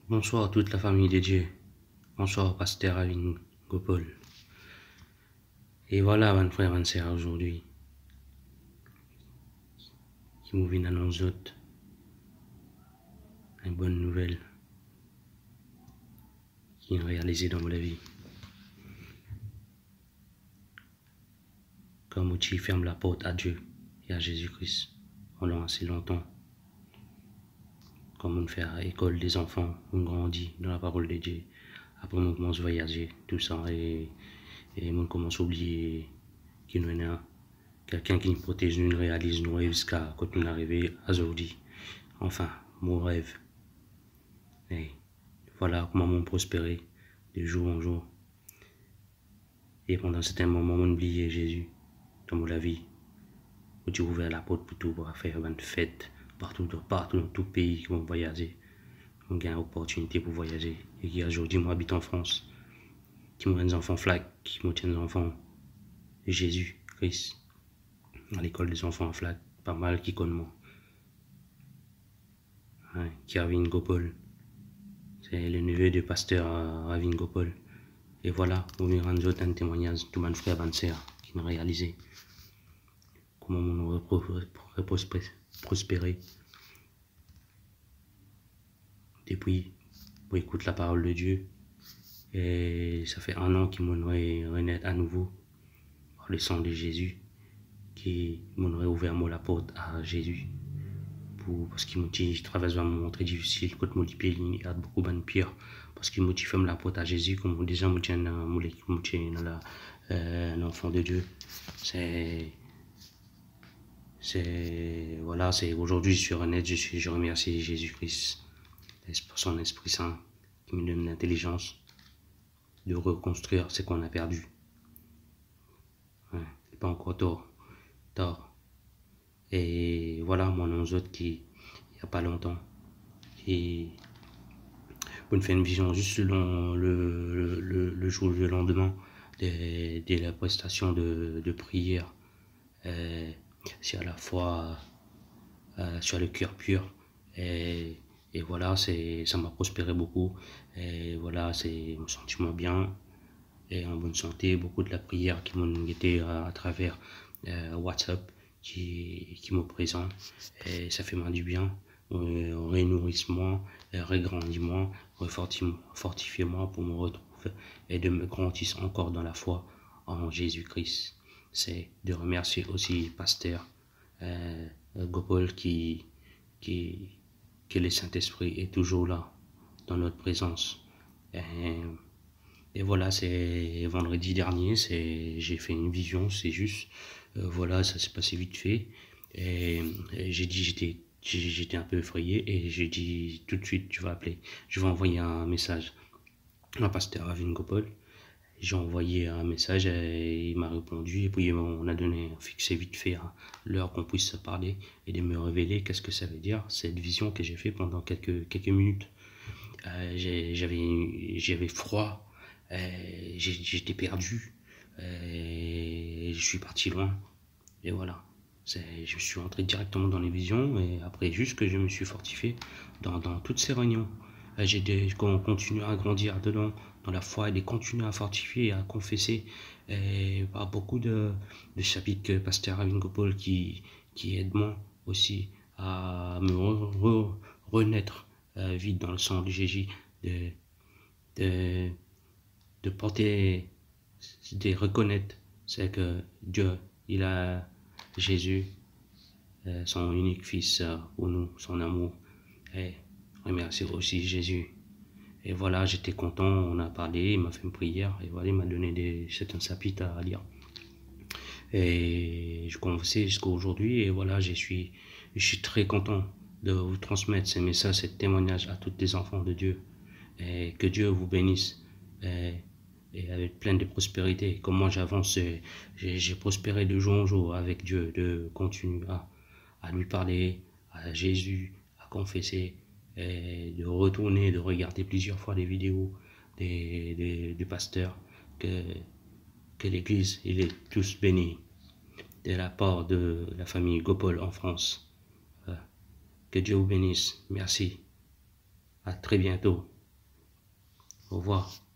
Bonsoir à toute la famille dédiée. Bonsoir pasteur Aline Gopol. Et voilà, mon frère, mon sœur, aujourd'hui, qui nous vient annoncer une bonne nouvelle qui est réalisée dans la vie. Comme tu fermes la porte à Dieu et à Jésus-Christ pendant assez longtemps, comme on fait à l'école des enfants, on grandit dans la parole de Dieu. Après, on commence à voyager, tout ça, et on commence à oublier qu'il nous a quelqu'un qui nous protège, nous réalise nos rêves jusqu'à quand nous arrivons à aujourd'hui. Enfin, mon rêve. Et voilà comment on prospérait de jour en jour. Et pendant certains moments, on oubliait Jésus dans la vie. Où tu ouvrais la porte pour tout, pour faire une fête partout dans tout pays qui vont voyager. On gagne l'opportunité pour voyager. Et aujourd'hui, moi, j'habite en France. Qui m'ont des enfants flag, qui m'ont des enfants de Jésus, Christ. À l'école des enfants flag, pas mal qui connaissent moi. Hein, Kevin Gopol. C'est le neveu du pasteur Ravin Gopol. Et voilà, on y rend un témoignage, tout mon frère Vancer qui m'a réalisé comment on pourrait prospérer depuis pour écouter la parole de Dieu. Et ça fait 1 an qu'il m'aurait renaître à nouveau par le sang de Jésus, qui m'aurait ouvert moi la porte à Jésus. Parce qu'il m'a dit, je traverse un moment très difficile, quand mon pied, il y a beaucoup de pire. Parce qu'il m'a dit, ferme la porte à Jésus, comme déjà, moi, tiens, l'enfant de Dieu. Voilà, c'est aujourd'hui, je suis honnête, je remercie Jésus-Christ, pour son Esprit Saint, qui me donne l'intelligence de reconstruire ce qu'on a perdu. Ouais, c'est pas encore tard. Et voilà, mon autres qui, il n'y a pas longtemps, qui on fait une vision juste selon le jour, le lendemain de la prestation de prière. C'est à la fois sur le cœur pur. Et voilà, ça m'a prospéré beaucoup. Et voilà, c'est me sentir bien et en bonne santé. Beaucoup de la prière qui m'ont été à travers WhatsApp qui me présente. Et ça fait du bien. Renourrissement, regrandissement, fortifiez-moi pour me retrouver et de me grandir encore dans la foi en Jésus-Christ. C'est de remercier aussi pasteur Gopol que le Saint-Esprit est toujours là dans notre présence. Et voilà, c'est vendredi dernier, j'ai fait une vision, c'est juste, voilà, ça s'est passé vite fait. Et j'ai dit, j'étais un peu effrayé et j'ai dit tout de suite, je vais envoyer un message à pasteur Ravin Gopol. J'ai envoyé un message et il m'a répondu et puis on a fixé vite fait l'heure qu'on puisse se parler et de me révéler qu'est-ce que ça veut dire, cette vision que j'ai fait pendant quelques minutes. J'avais froid, j'étais perdu, je suis parti loin et voilà. Je suis entré directement dans les visions et après juste que je me suis fortifié dans toutes ces réunions. Qu'on continue à grandir dedans, dans la foi et de continuer à fortifier et à confesser. Et par beaucoup de chapitres que pasteur Ravin Gopol qui aide moi aussi à me renaître vite dans le sang de Jésus, de porter, de reconnaître c'est que Dieu, il a Jésus, son unique fils pour nous, son amour. Et remercier aussi Jésus. Et voilà, j'étais content, on a parlé, il m'a fait une prière, et voilà, il m'a donné certains chapitres à lire. Et je confessais jusqu'à aujourd'hui, et voilà, je suis très content de vous transmettre ces messages, ces témoignages à tous les enfants de Dieu. Et que Dieu vous bénisse, et avec plein de prospérité. Comme moi j'avance, j'ai prospéré de jour en jour avec Dieu, de continuer à lui parler, à Jésus, à confesser, et de retourner, de regarder plusieurs fois des vidéos des pasteurs, que l'Église, il est tous bénis de la part de la famille Gopol en France. Que Dieu vous bénisse. Merci. À très bientôt. Au revoir.